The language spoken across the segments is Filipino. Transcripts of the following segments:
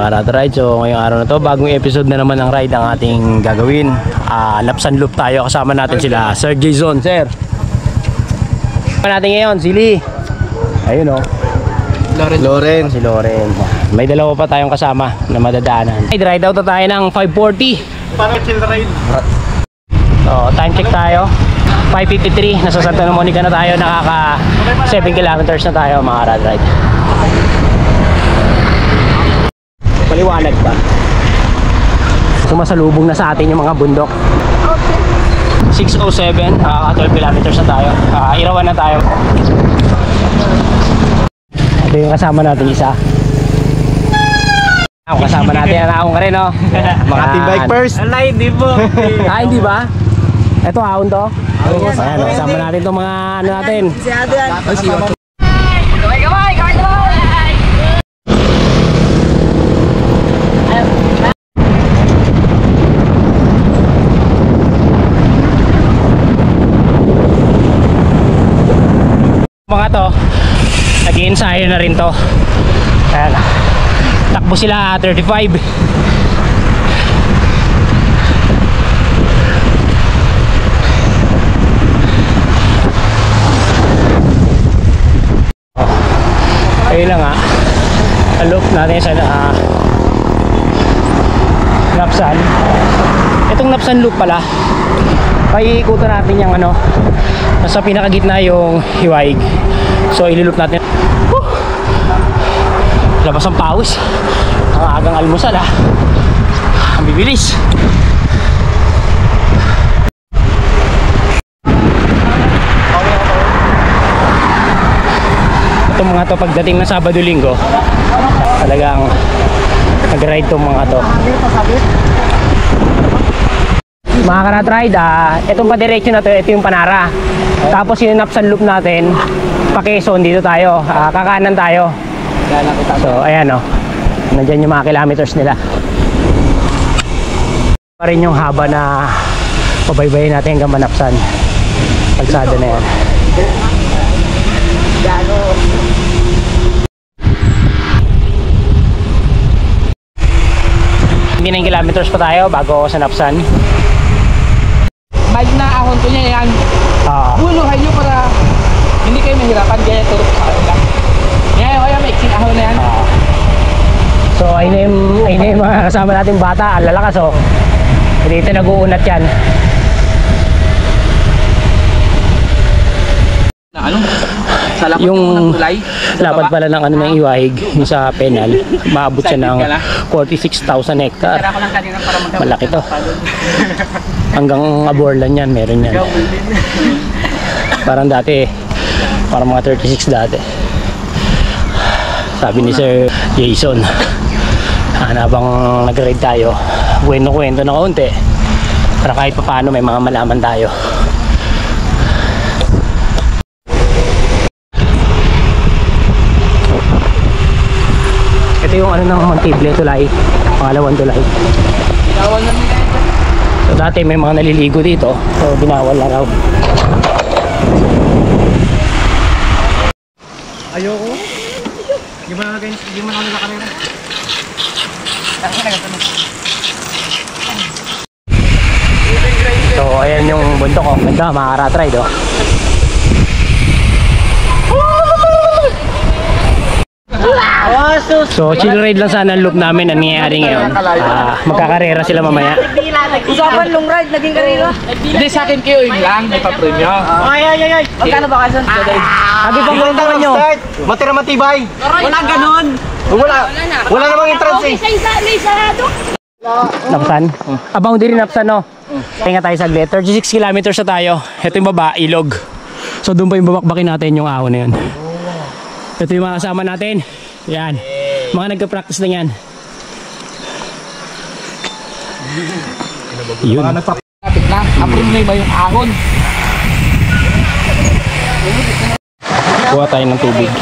ka-ride. So ngayong araw na to, bagong episode na naman ng ride ang ating gagawin. Lapsan loop tayo, kasama natin sila Sir Jason. Sir, kasama natin ngayon si Lee. Ayun o, Loren. Si Loren. May dalawa pa tayong kasama na madadaanan. Ride out na tayo ng 5:40. Parang chill ride. So time check tayo, 5:53. Nasa Santa Monica na tayo. Nakaka 7 kilometers na tayo mga ride. Maliwanag pa. Sumasalubong na sa atin yung mga bundok. 6:07, nakaka 12 kilometers na tayo. Irawan na tayo. Ito yung kasama natin isa. Kasama natin, naahon ka rin, no? Mga team bike first. Alay, hindi po. Hindi ba? Ito, ahon to? Ayan, kasama natin itong mga ano natin. Mga to, nag-i-ensayo na rin to. Ayan, takbo sila 35. Ayun lang nga, loop natin sa Napsan. Itong Napsan loop pala, paiikutan natin yung ano, nasa pinakagitna yung hiwaig. So ililoop natin. Labas ang pawis. Ang agang almusal ang bibilis. Itong mga to pagdating ng Sabado-Linggo, talagang nag-ride itong mga to. Mga ka-ride, itong pa-direction na to, ito yung Panara. Tapos yung Napsan loop natin, pa-Quezon, dito tayo, kakanan tayo. So ayan o, nandyan yung mga kilometers nila. Pa rin yung haba na pabaybayin natin hanggang Manapsan. Kalsada na yan. Hindi 9 kilometers pa tayo bago sa Napsan. Mag na ahon ko niya yan. Buluhan nyo para hindi kayo mahirapan. Kaya turok sa ahon lang. Kaya may iksing ahon na yan. So ayun na yung mga kasama natin bata. Ang lalakas o. Dito nag-uunat yan. Na ano? Sa lapad Yung ng tulay. lapad pala ng ano ng Iwahig, yung sa Penal, maabot siya ng 46,000 hectare. Tara ko lang kanina para magkabot. Malaki to. Hanggang Aborlan yan, meron yan. Parang dati, parang mga 36 dati. Sabi ni Sir Jason, habang nag-ride tayo, kwento na kaunti para kahit pa paano may mga malaman tayo. Ito yung ano ng Montible tulay, pangalawang tulay. So dati may mga naliligo dito, so binawal na raw. Ayoko. Di mo na nakakarera. So ayan yung bundok ko. Ganda, mga rat-ride oh. So chill ride lang sana ang loop namin ang nangyayari ngayon. Magkakarera sila mamaya. Usapan long ride, naging karera. Hindi sa akin kayo yung lang, may pa-premium. Ay. Magkano ba kayo? Sabi pa kung nyo. Matira matibay. Walang ganon. Wala namang entrance eh. May sarado. Napsan? Abang din Napsan no? Tinga tayo saglit. 36 kilometers na tayo. Ito yung baba, ilog. So doon pa yung babakbakin natin yung ahon na yun. Ito yung mga kasama natin. Yan. Mga nagka-practice lang yan. Yun. Mga nagpapapit na. Ang ba yung ahon? Kuha tayo ng tubig.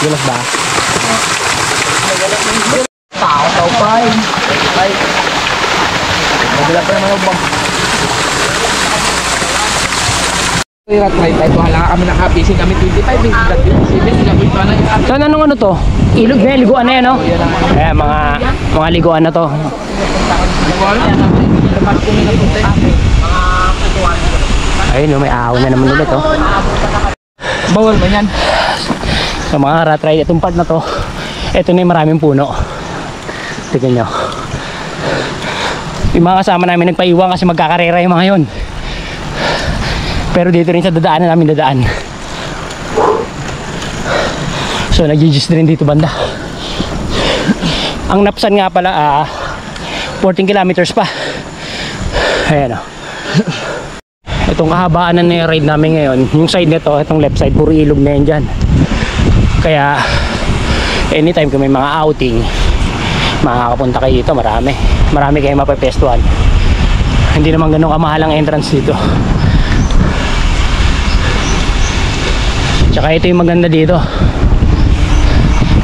Gulas ba? Tao pa eh. Magala pa naman ang Try tayo. Hala kami nakapising kami 25. So anong ano to? Ilog na, liguan na yan, no? Kaya mga liguan na to. Ayun, no, may ahon na naman ulit, oh. Bawal ba yan? So mga rat ride, itong part na to, ito na yung maraming puno. Tignan nyo. Yung mga kasama namin nagpaiwan kasi magkakarera yung mga yun. Pero dito rin sa dadaanan namin dadaan. So nag-gis rin dito banda. Ang Napsan nga pala 14 kilometers pa. Ayan, oh. Itong kahabaan na ride namin ngayon, yung side nito, itong left side, puro ilog na yan dyan. Kaya anytime kung may mga outing, makakapunta kayo dito, marami kayo mapepestuhan. Hindi naman ganun kamahal ang entrance dito. Tsaka ito yung maganda dito,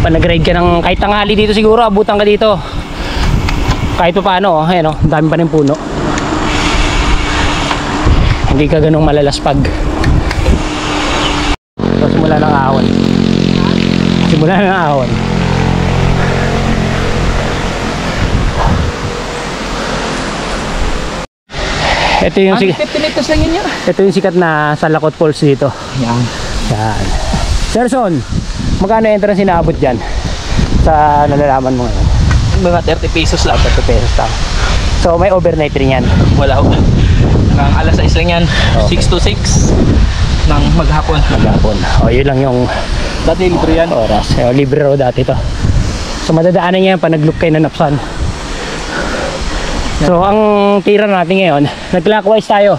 pag nag-ride ka ng kahit tanghali dito, siguro abutan ka dito kahit pa paano, oh. Ayan, oh, dami pa rin puno, hindi ka ganung malalaspag. So, simula ng ahon. Ito yung 15 meters lang yun. ito yung sikat na Salakot Falls dito. Yan. Yan. Sir Son, magkano entrance inaabot dyan sa nalalaman mo ngayon? Mga 30 pesos lang. 30 pesos lang. So may overnight rin yan. Wala ho. Hanggang alas 6 lang yan. Okay. 6 to 6 ng maghapon. Maghapon. O yun lang yung Dati libre yan. oras. O, libre raw dati to. So madadaanan niya yan pa nag-loop kayo na Napsan. So ang tira natin ngayon, nag-clockwise tayo.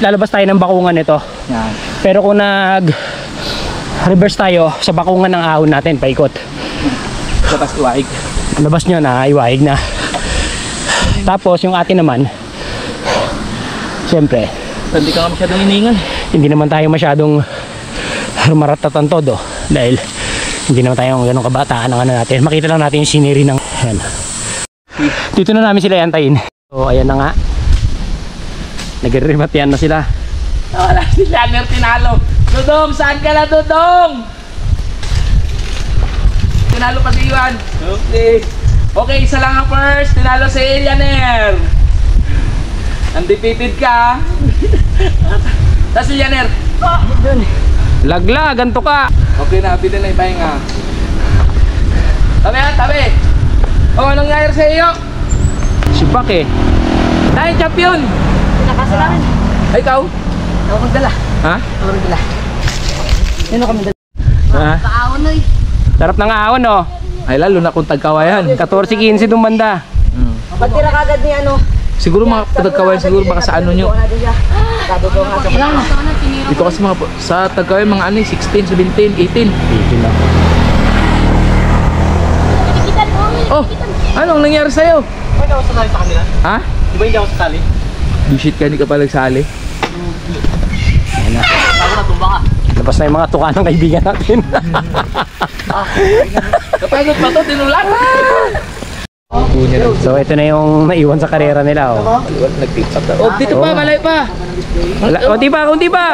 Lalabas tayo ng bakungan nito. Yan. Pero kung nag-reverse tayo sa bakungan ng ahon natin, paikot. Tapos iwaig. Labas nyo na, iwaig na. Tapos yung atin naman, siyempre, Hindi ka nga masyadong hiningan. hindi naman tayo masyadong maratatan todo. Dahil hindi naman tayo ganun kabataan ng ano natin. Makita lang natin yung scenery ng ayan. Dito na namin sila yantayin. So ayan na nga, nagre-rematian na sila. Wala si Janner tinalo. Dudong, saan ka na Dudong? Tinalo pa si Iwan. Okay. Okay, isa lang ang first. Tinalo si Janner. Undefeated ka. Tapos si Janner. Laglag, ganto ka. Okay na, bitin na yung pahinga. Tabi ha, tabi. Oh, anong nangyayari sa iyo? Si Pak eh. Tayo champion. Nakasa namin. Ay, ikaw? Ako magdala. Ha? Ako magdala. Sino kami dala? Ha? Kaawon oy. Sarap ng ahon, oh. Ay, lalo na kung tagkawayan. 14-15 itong banda. Ba't tira kagad ni ano? Siguro mga tagkawayan, siguro baka sa ano nyo. Sabi ko nga sa pala. Dito kasi mga, sa tagkawayan mga ano, 16, 17, 18. Dito lang. Oh, anong nangyari sa'yo? Di ba hindi ako sasali sa kanila? Ha? Di ba hindi ako sasali? Bullshit ka, hindi ka pa nagsali. Ayan na. Ako natumba ka. Labas na yung mga tuka ng kaibigan natin. Kapagod pa to, tinulat! So ito na yung naiwan sa karera nila, oh. Oh, dito pa, malay pa! Kunti pa, kunti pa!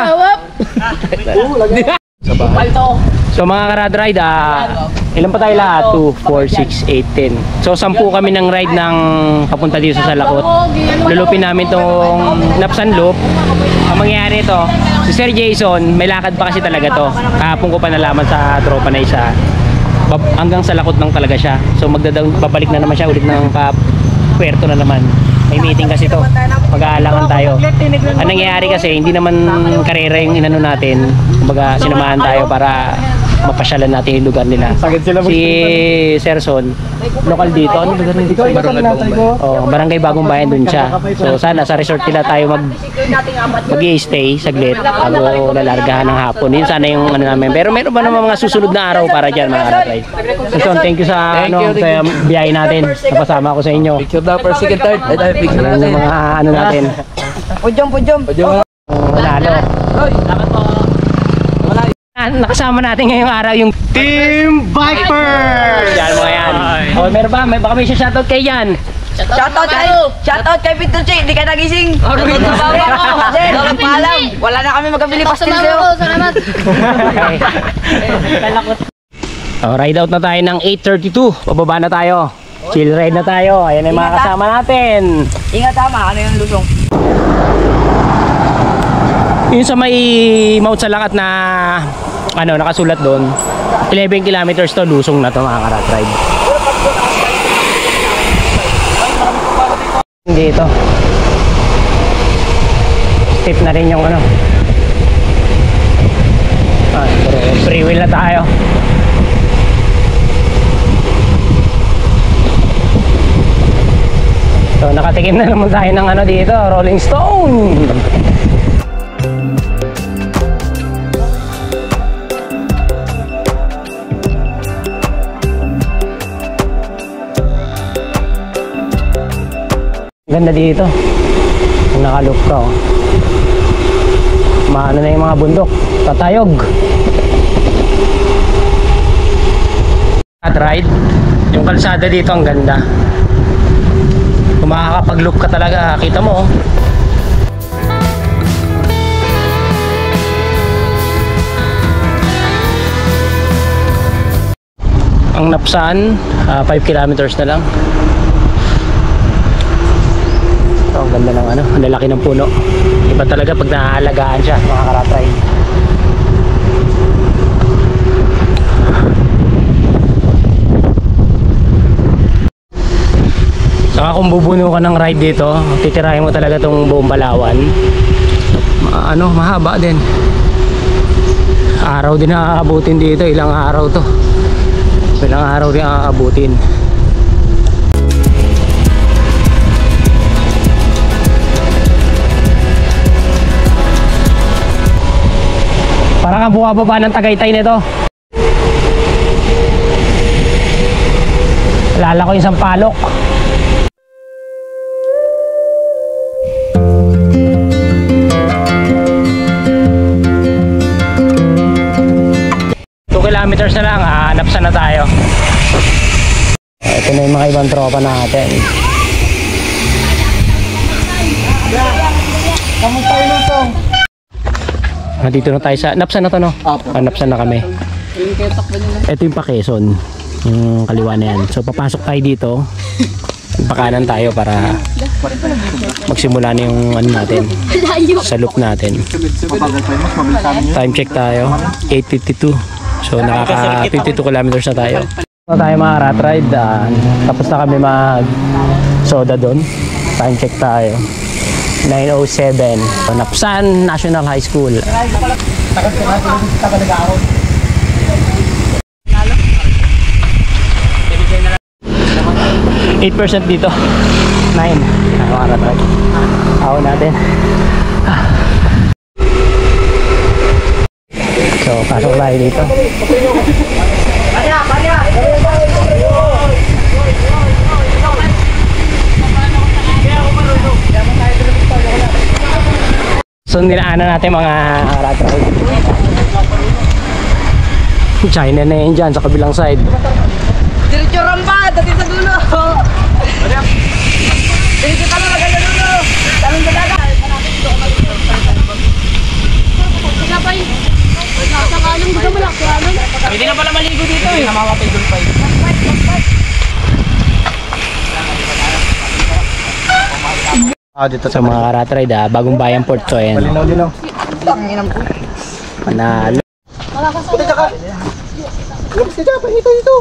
So mga karad ride, ilan pa tayo lahat? 2, 4, 6, 8, 10. So 10 kami ng ride ng papunta dito sa Salakot. Lulupin namin tong Napsan Loop. Ang mangyayari ito, si Sir Jason, may lakad pa kasi talaga to. Kahapon ko pa nalaman sa tropa na isa. Hanggang Salakot lang talaga siya. So babalik na naman siya ulit ng Puerto na naman. May meeting kasi to. Mag-aalangan tayo. Ang nangyayari kasi, hindi naman karera yung inano natin. Kumbaga, sinamahan tayo para mapasyalan natin yung lugar nila. Si Serson, lokal dito. Ano lugar nito? Barangay Bagong Bayan. Oh, Barangay Bagong Bayan dun siya. So sana sa resort nila tayo mag-i-stay saglit bago lalargahan ng hapon. Yun sana yung ano namin. Pero meron ba naman mga susunod na araw para dyan mga karatay? Serson, thank you sa sa biyahe natin. Napasama ako sa inyo. Picture daw for second, third. Ay, tayo picture Ano natin. yung mga ano natin. Pudyong. Manalo. Nakasama natin ngayong araw yung Team Vipers! Yan mga yan. Oh, meron ba? Baka may shoutout kay Yan. Shoutout kay Pituchi, hindi ka nagising. Shoutout sa baba ko. Walang paalam. Wala na kami magabili pastil sa'yo. Salamat. Ride out na tayo ng 8:32. Pababa na tayo. Chill ride na tayo. Ayan ang mga kasama natin. Ingat tama, ano yung lusong? Yun sa may Mount Salakat na ano, nakasulat doon. 11 kilometers to, lusong na to mga karat ride. Dito. Steep na rin yung ano. Free wheel na tayo. So nakatikim na naman tayo ng ano dito, Rolling Stone. Ganda dito. Kung nakaloop ka, oh. Maano na yung mga bundok. Tatayog. At ride. Yung kalsada dito ang ganda. Kung makakapag-loop ka talaga, kita mo, oh. Ang Napsan, 5 kilometers na lang. Ang ganda ng ano, ang lalaki ng puno. Iba talaga pag naaalagaan siya, mga karatry. Saka kung bubuno ka ng ride dito, titirahin mo talaga tong buong Palawan. Ano, mahaba din. Araw din nakakabutin dito, ilang araw to. Ilang araw din nakakabutin. Parang ang bumababa ng Tagaytay nito. Alala ko yung Sampaloc. Kilometers na lang, Napsan na tayo. Ito na yung mga ibang tropa natin. Kamusta yun ito? Dito na tayo sa Napsan na to, no? Napsan na kami. Ito yung pa Quezon, yung kaliwa na yan. So papasok tayo dito. Pakanan tayo para magsimula na yung ano natin, sa loop natin. Time check tayo, 8:52. So nakaka 52 kilometers na tayo. So tayo mga rat ride, tapos na kami mag soda doon. Time check tayo, 9:07. Napsan National High School. 8% dito, 9. Mga rat ride, ako natin. So, pasok tayo dito. So, nilaanan natin mga rat ride. China na yun dyan sa kabilang side. Diretso ramba, dati sa dulo. Diretso ka na, maganda dulo. Talong dalaga. Kapay. Nakakalong ba malaki ano? Pwede na pala maligo dito eh. Namakapay doon pa Dito sa mga rat ride, bagong bayan port to yan. Linaw. Tanginam ko. Manalo. Puti ka! Labas ka dyan, pahito dito!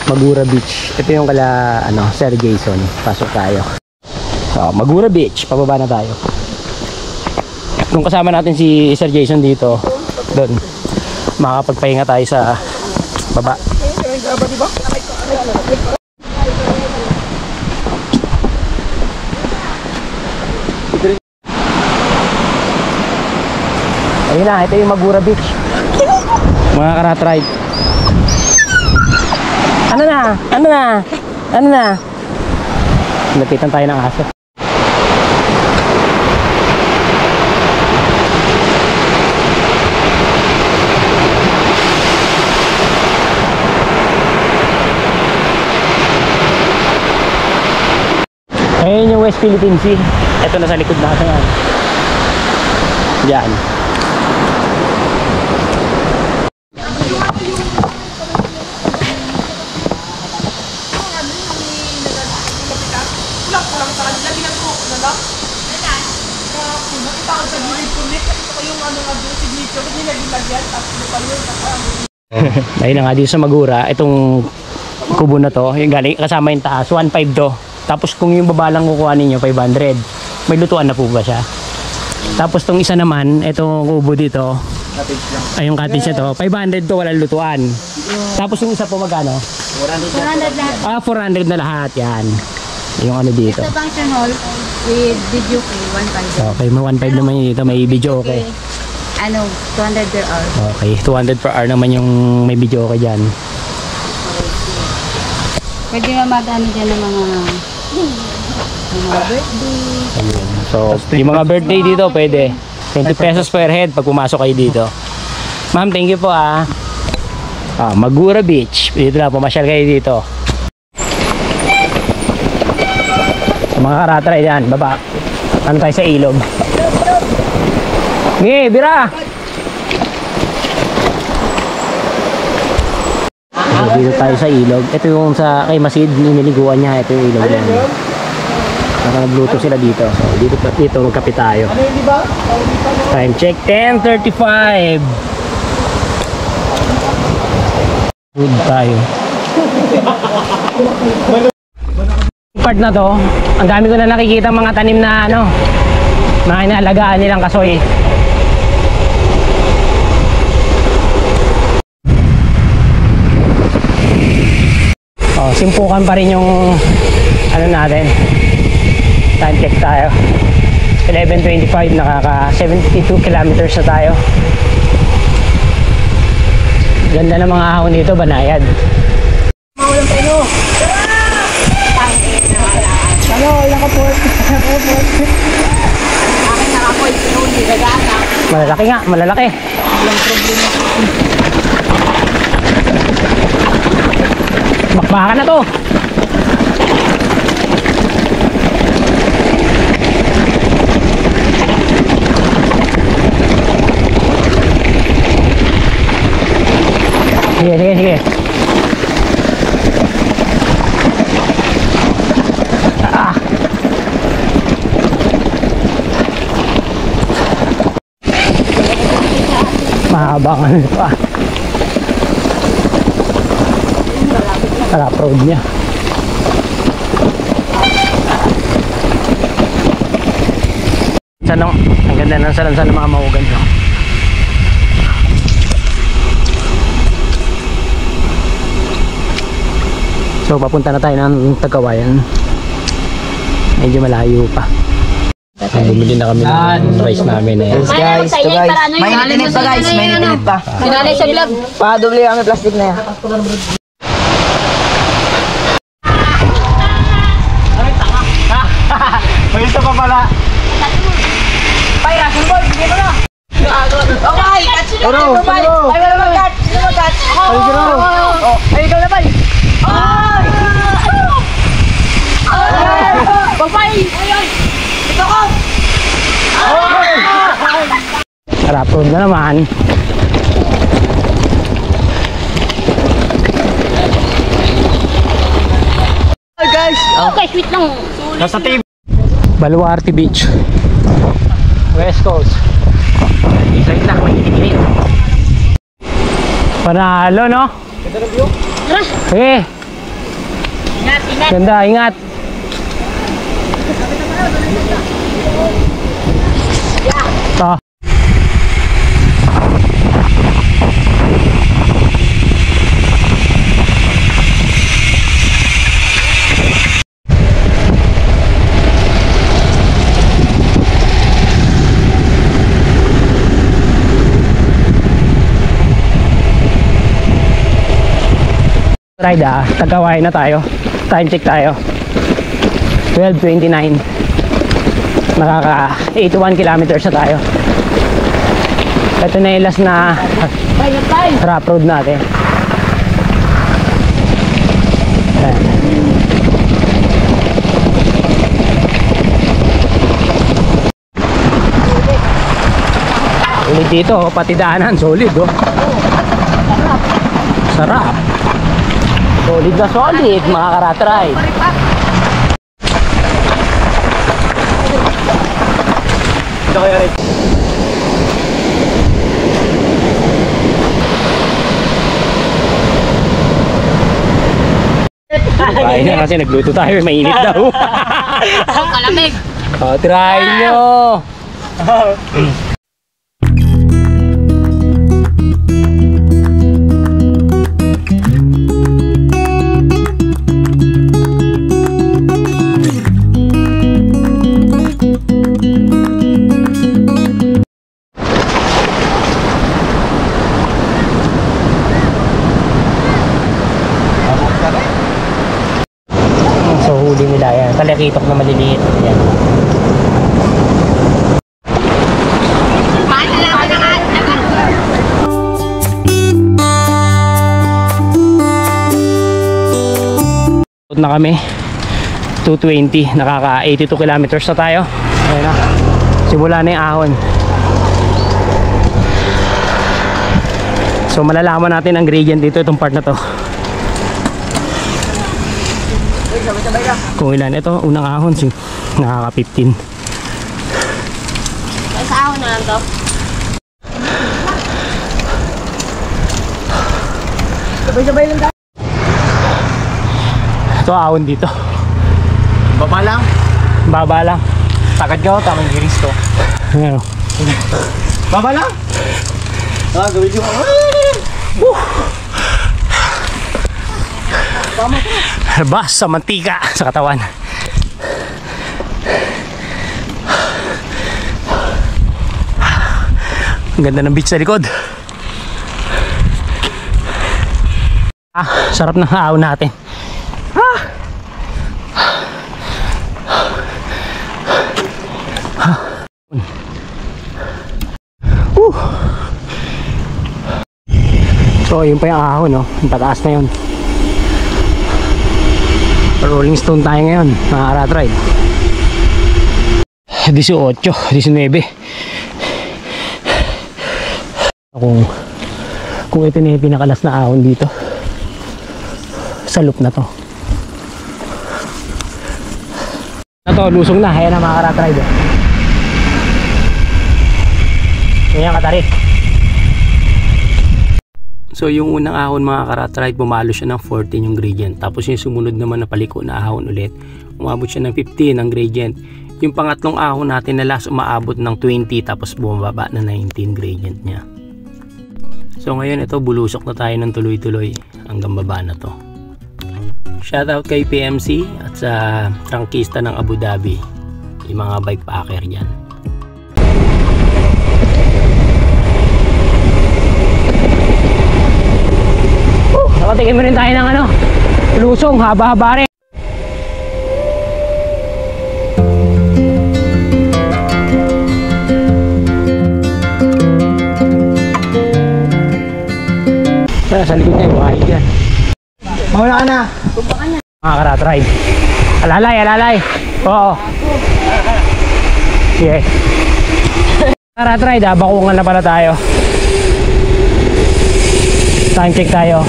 Magura Beach. Ito yung kala Sir Jason. Pasok tayo. So, Magura Beach, pababa na tayo. Kung kasama natin si Sir Jason dito, doon makakapagpahinga tayo sa baba. Ayun na, ito yung Magura Beach. Mga karat ride. Ano na? Lapitan tayo ng aso. Ayun yung West Philippine Sea. Ito na sa likod natin yan. Diyan. Ayun na nga dito sa Magura, itong kubo na to, yung galing kasama yung taas, 1.5 to. Tapos kung yung baba lang kukuha ninyo 500, may lutuan na po ba siya? Tapos tong isa naman, itong kubo dito, ay yung cottage na to, 500 to, walang lutuan. Tapos yung isa po magkano? 400 lahat. 400 na lahat, yan. Yung ano dito. Ito function hall with video key, 1.5. Okay, may 1.5 naman yun dito, may video okay. Ano, 200 per hour. Okay, 200 per hour naman yung may video okay dyan. Pwede mamadami dyan ng mga birthday. Ayun. So, yung mga birthday dito pwede. 20 pesos per head pag pumasok kayo dito. Ma'am, thank you po Magura Beach. Dito na, pumasyal kayo dito. Mga karatray yan, baba. Ano tayo sa ilog? Nge, bira! Dito tayo sa ilog. Ito yung sa kay Masid, nililiguan niya. Ito yung ilog yan. Nagluto sila dito. So, dito magkape tayo. Time check, 10:35. Food tayo. Part na to, ang dami ko na nakikita mga tanim na mga inaalagaan nilang kasoy. Simpukan pa rin yung natin. Time check tayo. 11:25, nakaka 72 kilometers na tayo. Ganda ng mga ahon dito, banayad. Maulang tayo. Malalaki nga, malalaki. Walang problema. Bakbakan na to. Sige. Mahabangan pa. Harap road niya. Ang ganda ng salansan ng mga mahugan no? So papunta na tayo ng Tagawayan. Medyo malayo pa. Bumili na kami ng rice namin eh. Guys, ito guys. Mainit pa guys, mainit pa. Sinalay sa vlog. Pa-doble kami plastic na yan. May isa pa pala. Pay, Russell Boy, sige mo na. Okay, catch nyo na. Ay, wala mag-catch. Sino mag-catch? Ay, ikaw na ba? Ay! Papay! Ito ko! Harap road na naman. Hi guys! Okay, sweet lang. Nasa TV. Baluarte Beach. West Coast. Isang lang, mainit-init. Panalo, no? Tara. Sige. Ingat. Ganda, ingat. Ito. Ride Tagawayan na tayo. Time check tayo. 12:29. Nakaka 81 kilometers na tayo. Ito na yung last na rough road natin. Ayan. Ulit dito, pati daanan, solid oh. Sarap. Solid na solid, mga karatry. Ito kaya rin. Bahay na kasi nagluto tayo, mainit daw. Kalamig. O, try nyo. So huli nila yan, talakitok na maliliit yan. Na kami 220, nakaka 82 kilometers na tayo. Ayun na, simula na yung ahon. So malalaman natin ang gradient dito, itong part na to. Kung ilan, ito unang ahon, nakaka 15. Sa ahon na lang to. Sabay-sabay lang tayo. Ito ahon dito, Baba lang. baba lang. Takad ka, tamang giris ko. Ano? Baba lang. Gawin yung Bas sa mantika sa katawan. Ang ganda ng beach sa likod. Sarap ng ahon natin. So yun pa yung ahon, no? Yung pataas na yun. Rolling Stone tayo ngayon, mga rat ride. 18, 19. Kung ito na yung pinakalas na ahon dito sa loop na to. Lusong na, ayan na mga rat ride. Yan katarik. So yung unang ahon mga karat-ride, pumalo siya ng 14 yung gradient. Tapos yung sumunod naman na paliko na ahon ulit, umabot siya ng 15 ang gradient. Yung pangatlong ahon natin na last umaabot ng 20, tapos bumababa na 19 gradient niya. So ngayon ito, bulusok na tayo ng tuloy-tuloy hanggang baba na to. Shoutout kay PMC at sa trangkista ng Abu Dhabi, yung mga bike packer dyan. Nakatingin mo rin tayo ng lusong, haba-haba rin. Sa likod niya, buhay dyan. Mawala ka na. Mga karat ride. Alalay, alalay. Oo. Sige. Karat ride, bakungan na pala tayo. Time check tayo.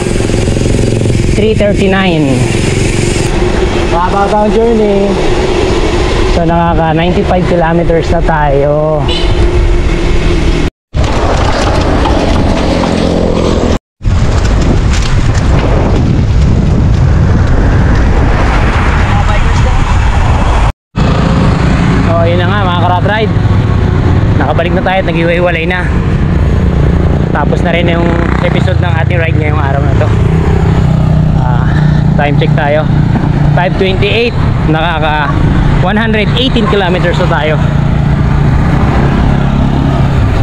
3:39. Bababa ang journey. So nakaka 95 kilometers na tayo. So yun na nga mga karat ride. Nakabalik na tayo at nag-iwalay na. Tapos na rin yung episode ng ating ride ngayong araw na to. Time check tayo 5:28, nakaka 118 kilometers na tayo.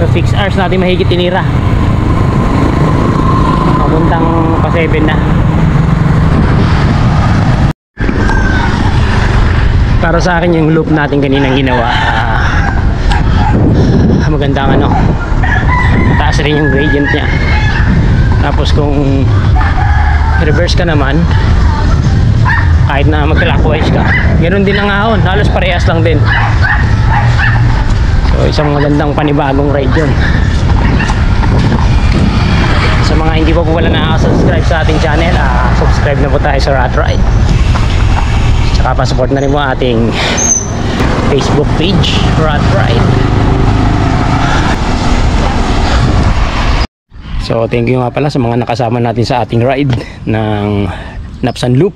So 6 hours natin mahigit tinira, papuntang pa 7 na. Para sa akin yung loop natin kaninang ginawa, magandang ano, taas rin yung gradient niya. Tapos kung reverse ka naman, kahit na mag-clockwise ka, ganoon din ang ahon, halos parehas lang din. So isang magandang panibagong ride yun. Sa mga hindi pa po wala nakaka-subscribe sa ating channel, subscribe na po tayo sa Rat Ride. Tsaka pa-support na rin mo ating Facebook page, Rat Ride. So thank you nga pala sa mga nakasama natin sa ating ride ng Napsan Loop.